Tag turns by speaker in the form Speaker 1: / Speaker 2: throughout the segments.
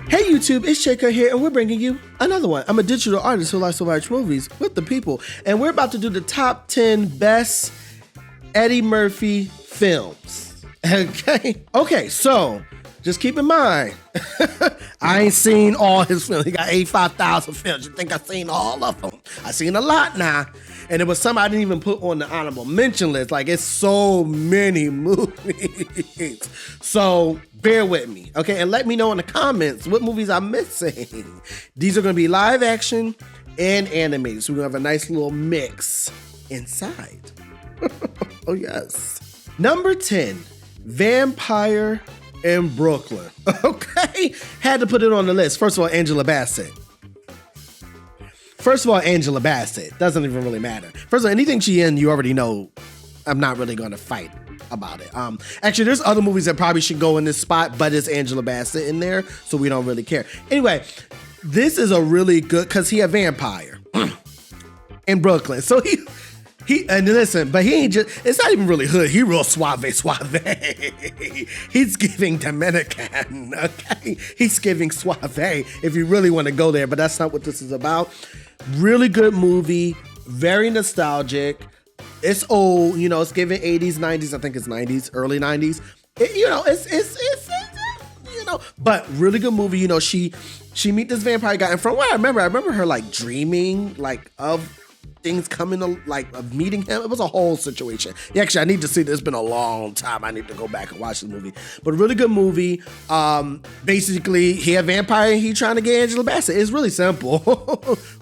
Speaker 1: Hey YouTube, it's Shaker here, and we're bringing you another one. I'm a digital artist who likes to watch movies with the people, and we're about to do the top 10 best Eddie Murphy films. Okay, so just keep in mind, I ain't seen all his films. He got 85,000 films. You think I've seen all of them? I've seen a lot now. And there was some I didn't even put on the honorable mention list. Like, it's so many movies. So bear with me, okay? And let me know in the comments what movies I'm missing. These are going to be live action and animated. So we're going to have a nice little mix inside. Oh, yes. Number 10, Vampire in Brooklyn. Okay? Had to put it on the list. First of all, Angela Bassett. Doesn't even really matter. First of all, anything she in, you already know I'm not really going to fight about it. Actually, there's other movies that probably should go in this spot, but it's Angela Bassett in there, so we don't really care. Anyway, this is a really good, because he a vampire in Brooklyn. So he and listen, but he ain't just, it's not even really hood. He real suave. He's giving Dominican, okay? He's giving suave if you really want to go there, but that's not what this is about. Really good movie, very nostalgic. It's old, you know, it's giving 80s, 90s, I think it's 90s, early 90s. It's but really good movie. You know, she meet this vampire guy, and from what I remember her like dreaming like of things coming to, like, of meeting him. It was a whole situation. Yeah, actually, I need to see this. It's been a long time. I need to go back and watch this movie. But a really good movie. Basically, he a vampire and he trying to get Angela Bassett. It's really simple.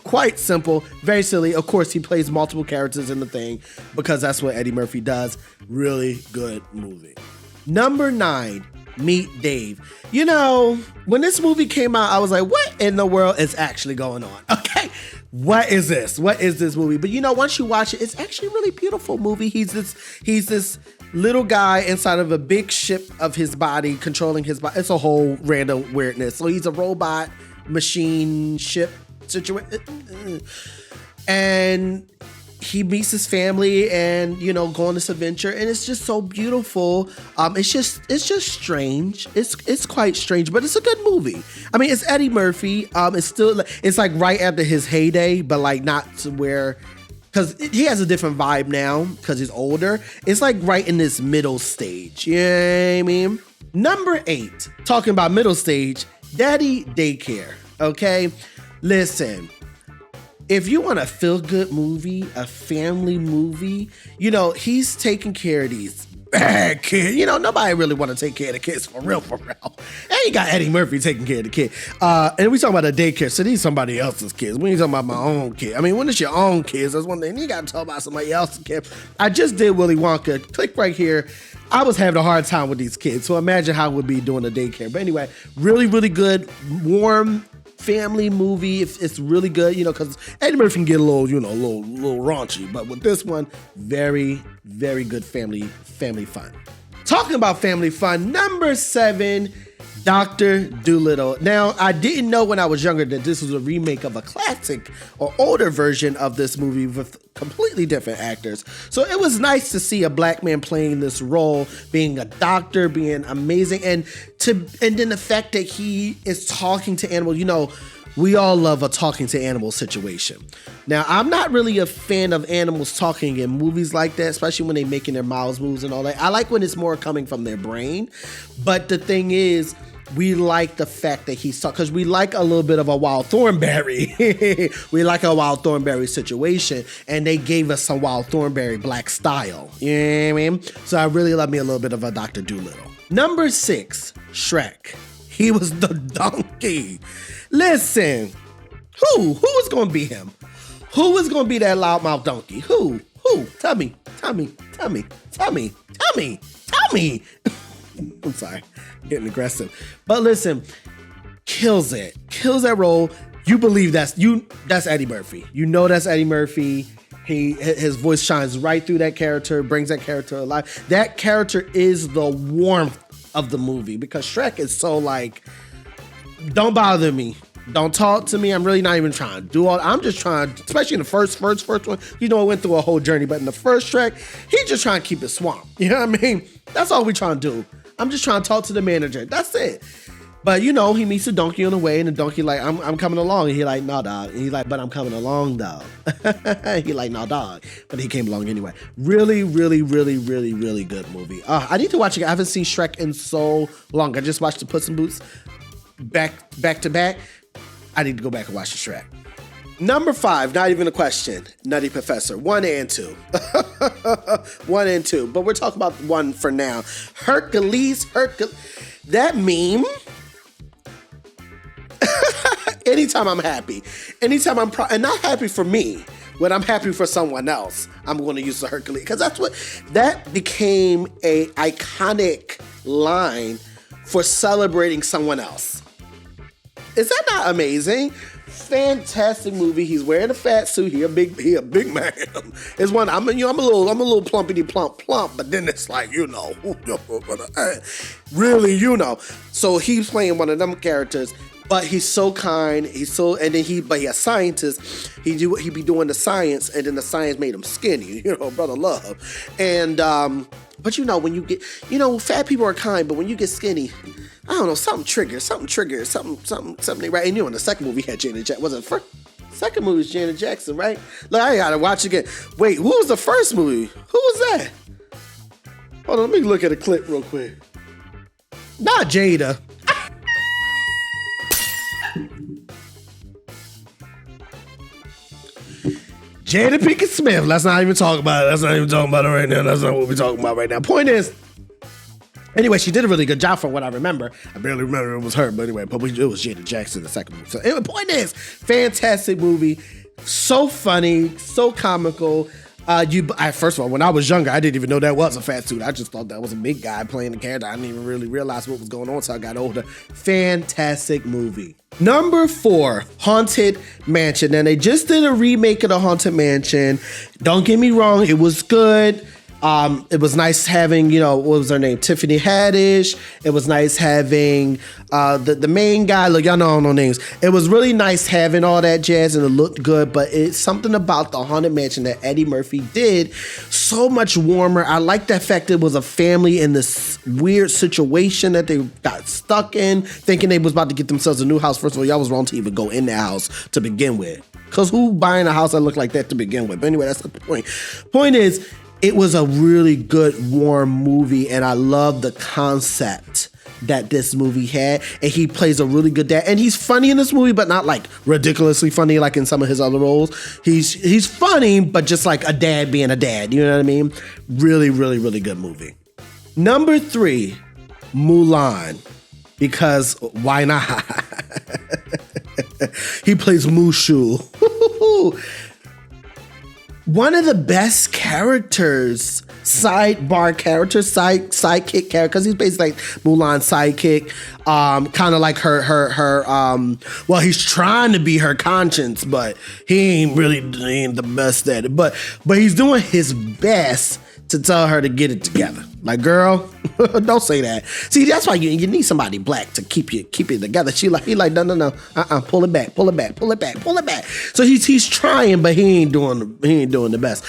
Speaker 1: Quite simple. Very silly. Of course, he plays multiple characters in the thing because that's what Eddie Murphy does. Really good movie. Number 9, Meet Dave. You know, when this movie came out, I was like, what in the world is actually going on? Okay. What is this? What is this movie? But you know, once you watch it, it's actually a really beautiful movie. He's this little guy inside of a big ship of his body, controlling his body. It's a whole random weirdness. So he's a robot machine ship situation. And he meets his family and, you know, go on this adventure, and it's just so beautiful. It's just strange. It's quite strange, but it's a good movie. I mean, it's Eddie Murphy. It's like right after his heyday, but like not to where, because he has a different vibe now because he's older. It's like right in this middle stage. You know what I mean? Number 8, talking about middle stage, Daddy Daycare. Okay, listen. If you want a feel-good movie, a family movie, you know, he's taking care of these bad kids. You know, nobody really want to take care of the kids for real. And you got Eddie Murphy taking care of the kid. And we talking about a daycare, so these somebody else's kids. We ain't talking about my own kid. I mean, when it's your own kids, that's one thing. You got to talk about somebody else's kid. I just did Willy Wonka. Click right here. I was having a hard time with these kids, so imagine how it would be doing a daycare. But anyway, really, really good, warm family movie. It's really good, you know, because Eddie Murphy can get a little, you know, a little raunchy, but with this one, very, very good family fun. Talking about family fun, number 7, Dr. Dolittle. Now, I didn't know when I was younger that this was a remake of a classic or older version of this movie with completely different actors. So it was nice to see a black man playing this role, being a doctor, being amazing, and then the fact that he is talking to animals. You know, we all love a talking to animals situation. Now, I'm not really a fan of animals talking in movies like that, especially when they're making their mouths moves and all that. I like when it's more coming from their brain. But the thing is, we like the fact that he's talking, because we like a little bit of a Wild Thornberry. We like a Wild Thornberry situation, and they gave us some Wild Thornberry black style. You know what I mean? So I really love me a little bit of a Dr. Dolittle. Number 6, Shrek. He was the donkey. Listen, who was going to be him? Who was going to be that loudmouth donkey? Who? Tell me. I'm sorry, getting aggressive. But listen, kills that role. You believe that's Eddie Murphy. You know that's Eddie Murphy. His voice shines right through that character, brings that character alive. That character is the warmth of the movie, because Shrek is so like, don't bother me. Don't talk to me. I'm really not even trying to do all. I'm just trying, especially in the first one, you know, I went through a whole journey, but in the first Shrek, he's just trying to keep it swamp. You know what I mean? That's all we trying to do. I'm just trying to talk to the manager. That's it. But he meets a donkey on the way, and the donkey like, I'm coming along, and he like, no, dog. And he's like, but I'm coming along, dog. He like, no, dog. But he came along anyway. Really, really, really, really, really good movie. I need to watch it. I haven't seen Shrek in so long. I just watched the Puss in Boots back to back. I need to go back and watch the Shrek. Number 5, not even a question. Nutty Professor, 1 and 2. 1 and 2. But we're talking about 1 for now. Hercules. That meme. Anytime I'm happy, anytime I'm and not happy for me, when I'm happy for someone else, I'm going to use the Hercules, because that became a iconic line for celebrating someone else. Is that not amazing? Fantastic movie. He's wearing a fat suit. He a big man. It's one. I'm a little plumpity plump, but then it's like, really, So he's playing one of them characters. But he's so kind. But he a scientist. He be doing the science, and then the science made him skinny. Brother love. And but when you get, fat people are kind, but when you get skinny, I don't know, something triggers, something right. And in the second movie had Janet Jackson. Was it first? Second movie was Janet Jackson, right? Look, I gotta watch it again. Wait, who was the first movie? Who was that? Hold on, let me look at a clip real quick. Not Jada. Jada Pinkett Smith. Let's not even talk about it. That's not even talking about it right now. That's not what we're talking about right now. Point is, anyway, she did a really good job from what I remember. I barely remember it was her, but anyway, it was Jada Jackson, the second movie. So anyway, point is, fantastic movie. So funny, so comical. First of all, when I was younger, I didn't even know that was a fat suit. I just thought that was a big guy playing the character. I didn't even really realize what was going on until I got older. Fantastic movie. Number 4, Haunted Mansion. And they just did a remake of the Haunted Mansion. Don't get me wrong, it was good. It was nice having, what was her name? Tiffany Haddish. It was nice having the main guy. Look, y'all know I don't know names. It was really nice having all that jazz, and it looked good, but it's something about the Haunted Mansion that Eddie Murphy did so much warmer. I like the fact it was a family in this weird situation that they got stuck in, thinking they was about to get themselves a new house. First of all, y'all was wrong to even go in that house to begin with. Because who buying a house that looked like that to begin with? But anyway, that's not the point. Point is, it was a really good, warm movie, and I love the concept that this movie had. And he plays a really good dad. And he's funny in this movie, but not like ridiculously funny like in some of his other roles. He's funny, but just like a dad being a dad. You know what I mean? Really, really, really good movie. Number 3, Mulan. Because why not? He plays Mushu. One of the best characters, sidekick character, because he's basically like Mulan's sidekick, kind of like her. Well, he's trying to be her conscience, but he ain't the best at it. But he's doing his best to tell her to get it together. Like, girl, don't say that. See, that's why you need somebody black to keep it together. He like, no, pull it back. So he's trying, but he ain't doing the best.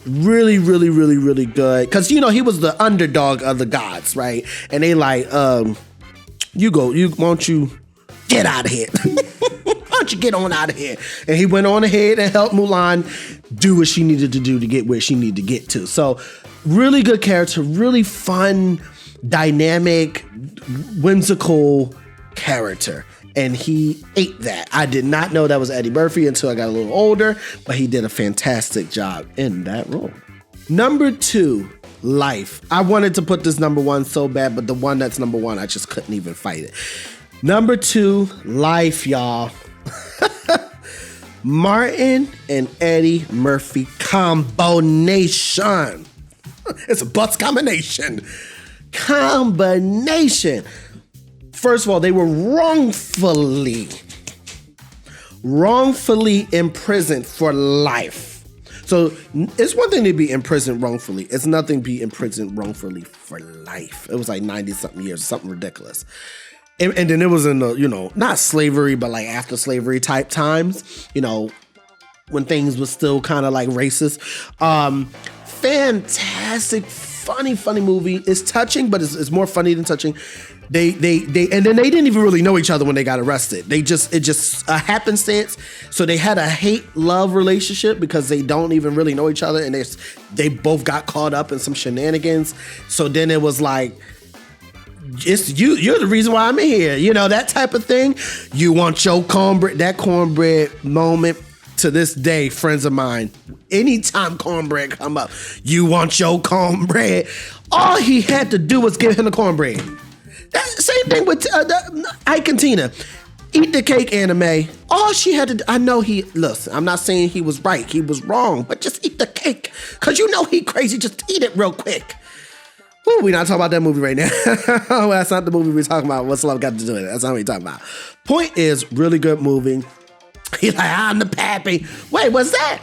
Speaker 1: Really, really, really, really good. Cause he was the underdog of the gods, right? And they like, won't you get out of here? Why don't you get on out of here? And he went on ahead and helped Mulan do what she needed to do to get where she needed to get to. So really good character, really fun, dynamic, whimsical character. And he ate that. I did not know that was Eddie Murphy until I got a little older, but he did a fantastic job in that role. Number 2, Life. I wanted to put this number 1 so bad, but the one that's number 1, I just couldn't even fight it. Number 2, Life, y'all. Martin and Eddie Murphy combination. It's a butts combination. First of all, they were wrongfully imprisoned for life. So it's one thing to be imprisoned wrongfully. It's nothing to be imprisoned wrongfully for life. It was like 90-something years, something ridiculous. And then it was in the, not slavery, but like after slavery type times, when things were still kind of like racist. Fantastic funny movie. It's touching, but it's more funny than touching. They and then they didn't even really know each other when they got arrested. It just a happenstance. So they had a hate-love relationship because they don't even really know each other, and they both got caught up in some shenanigans. So then it was like, it's you're the reason why I'm in here. You know, that type of thing. You want your cornbread, that cornbread moment. To this day, friends of mine, anytime cornbread come up, you want your cornbread. All he had to do was give him the cornbread. Same thing with Ike and Tina. Eat the cake, anime. All she had to do, listen, I'm not saying he was right, he was wrong, but just eat the cake. Cause you know he crazy, just eat it real quick. Woo, we're not talking about that movie right now. Well, that's not the movie we're talking about. What's love got to do with it? That's not what we're talking about. Point is, really good movie. He's like, I'm the pappy. Wait, what's that?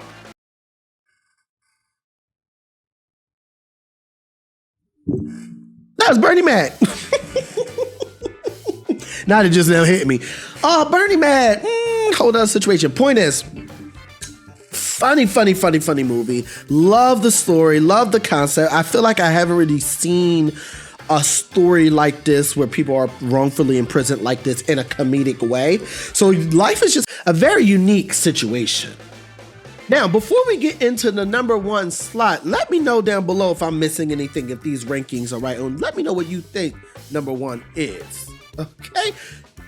Speaker 1: That was Bernie Mac. Now it just now hit me. Oh, Bernie Mac. Hold on, situation. Point is, funny movie. Love the story. Love the concept. I feel like I haven't really seen a story like this where people are wrongfully imprisoned like this in a comedic way. So life is just a very unique situation. Now, before we get into the number one slot, let me know down below if I'm missing anything, if these rankings are right. And let me know what you think number one is. Okay?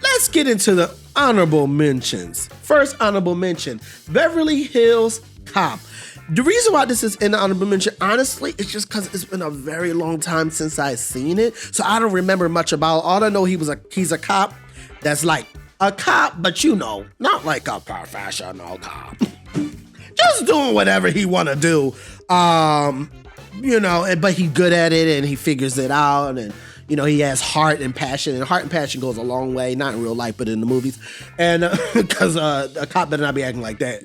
Speaker 1: Let's get into the honorable mentions. First honorable mention, Beverly Hills Cop. The reason why this is in the honorable mention, honestly, it's just because it's been a very long time since I've seen it. So I don't remember much about it. All I know, he's a cop that's like a cop, but you know, not like a professional cop. Just doing whatever he want to do. You know, but he's good at it and he figures it out, and you know, he has heart and passion, and heart and passion goes a long way, not in real life, but in the movies. And because a cop better not be acting like that.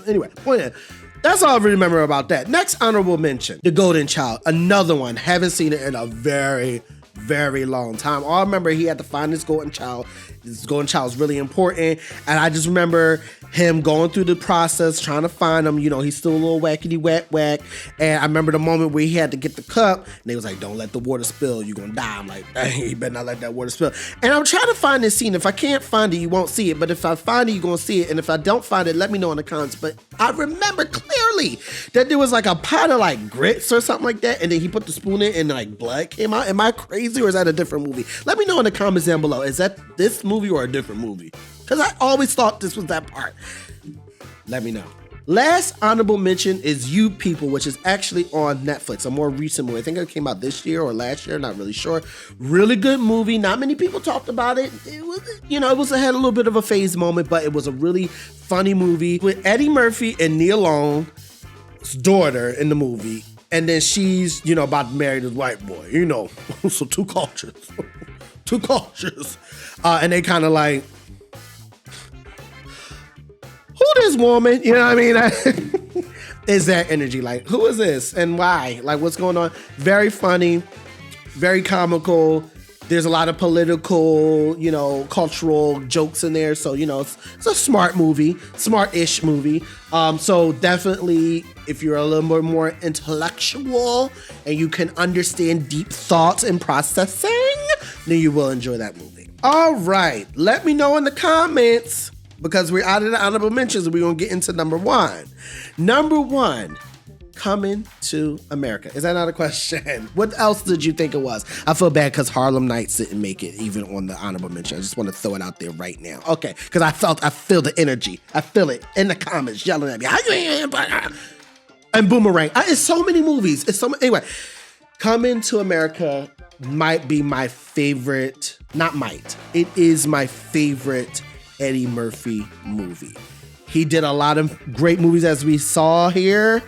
Speaker 1: Anyway, point is, that's all I remember about that. Next honorable mention, The Golden Child. Another one. Haven't seen it in a very, very long time. All I remember, he had to find his golden child. This golden child is really important. And I just remember him going through the process, trying to find him. You know, he's still a little wackety whack. And I remember the moment where he had to get the cup, and they was like, don't let the water spill, you're gonna die. I'm like, dang, you better not let that water spill. And I'm trying to find this scene. If I can't find it, you won't see it. But if I find it, you're gonna see it. And if I don't find it, let me know in the comments. But I remember clearly that there was like a pot of like grits or something like that, and then he put the spoon in and like blood came out. Am I crazy, or is that a different movie? Let me know in the comments down below. Is that this movie or a different movie? Because I always thought this was that part. Let me know. Last honorable mention is You People, which is actually on Netflix, a more recent movie. I think it came out this year or last year, not really sure. Really good movie. Not many people talked about it. It was, you know, it had a little bit of a phase moment, but it was a really funny movie with Eddie Murphy and Nia Long's daughter in the movie. And then she's, you know, about to marry this white boy, you know. So two cultures. Two cultures. And they kind of like, who this woman? You know what I mean? Is that energy? Like, who is this and why? Like, what's going on? Very funny, very comical. There's a lot of political, you know, cultural jokes in there. So, you know, it's a smart movie, smart-ish movie. So definitely, if you're a little bit more intellectual and you can understand deep thoughts and processing, then you will enjoy that movie. All right, let me know in the comments, because we're out of the honorable mentions and we're going to get into number one. Number one, Coming to America. Is that not a question? What else did you think it was? I feel bad because Harlem Nights didn't make it even on the honorable mention. I just want to throw it out there right now. Okay, because I feel the energy. I feel it in the comments yelling at me. And Boomerang. It's so many movies. Anyway, Coming to America might be my favorite, it is my favorite Eddie Murphy movie. He did a lot of great movies as we saw here,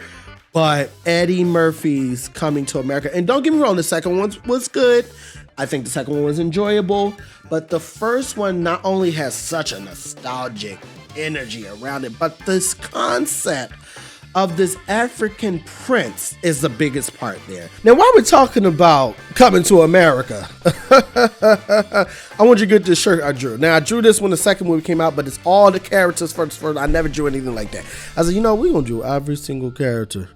Speaker 1: but Eddie Murphy's Coming to America, and don't get me wrong, the second one was good. I think the second one was enjoyable, but the first one not only has such a nostalgic energy around it, but this concept of this African prince is the biggest part there. Now, while we're talking about Coming to America, I want you to get this shirt I drew. Now, I drew this when the second movie came out, but it's all the characters first. I never drew anything like that. I said, you know, we're going to do every single character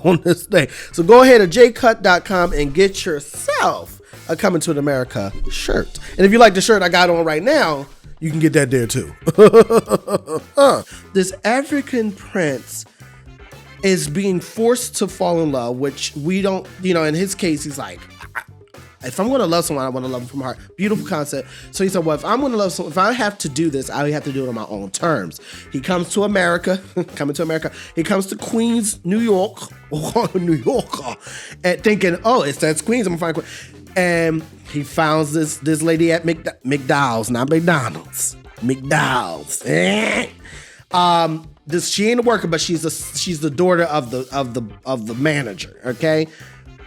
Speaker 1: on this thing. So go ahead to jcutt.com and get yourself a Coming to America shirt. And if you like the shirt I got on right now, you can get that there too. This African prince is being forced to fall in love, which we don't, in his case, he's like, if I'm going to love someone, I want to love them from heart. Beautiful concept. So he said, well, if I'm going to love someone, if I have to do this, I have to do it on my own terms. He comes to America, He comes to Queens, New York, and thinking, oh, that's Queens. I'm going to find Queens. And he founds this lady at McDowell's, not McDonald's. McDowell's. She ain't a worker, but she's the daughter of the manager. Okay,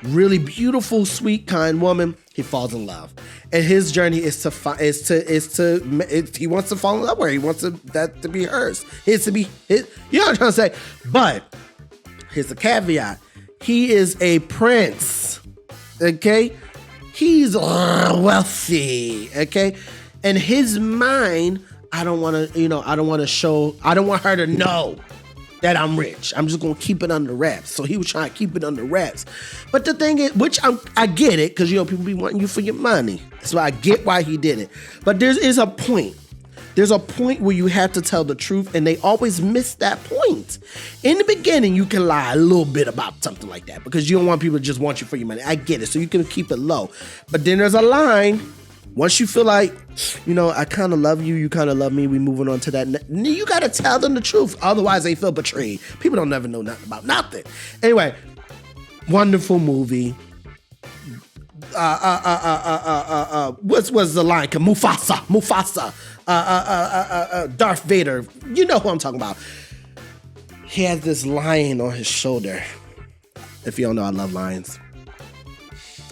Speaker 1: really beautiful, sweet, kind woman. He falls in love, and his journey is he wants to fall in love with her. He wants that to be hers. His to be his. You know what I'm trying to say? But here's the caveat: he is a prince. Okay. He's wealthy, okay? In his mind, I don't want her to know that I'm rich. I'm just gonna keep it under wraps. So he was trying to keep it under wraps. But the thing is, I get it, because people be wanting you for your money. So I get why he did it. But there is a point. There's a point where you have to tell the truth, and they always miss that point. In the beginning, you can lie a little bit about something like that because you don't want people to just want you for your money. I get it, so you can keep it low. But then there's a line. Once you feel like, I kind of love you, you kind of love me, we moving on to that. You got to tell them the truth. Otherwise, they feel betrayed. People don't never know nothing about nothing. Anyway, wonderful movie. What's the line? Mufasa. Darth Vader. You know who I'm talking about. He has this lion on his shoulder. If you don't know, I love lions.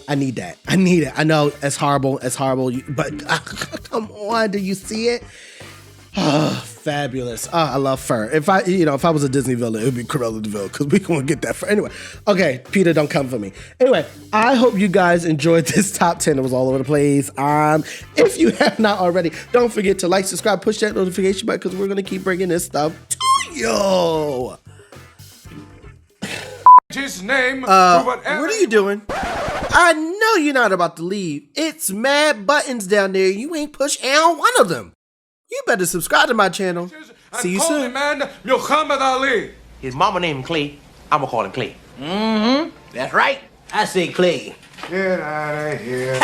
Speaker 1: I need that. I need it. I know it's horrible. But come on, do you see it? Oh, fabulous. Oh, I love fur. If I was a Disney villain, it would be Cruella de Vil, because we're going to get that fur. Anyway, okay, Peter, don't come for me. Anyway, I hope you guys enjoyed this top 10. It was all over the place. If you have not already, don't forget to like, subscribe, push that notification button, because we're going to keep bringing this stuff to you.
Speaker 2: His name.
Speaker 1: What are you doing? I know you're not about to leave. It's mad buttons down there. You ain't pushed on one of them. You better subscribe to my channel. See you soon.
Speaker 2: Man, Muhammad Ali.
Speaker 3: His mama named him Clay. I'm gonna call him Clay. Mm-hmm. That's right. I say Clay.
Speaker 2: Get out of here.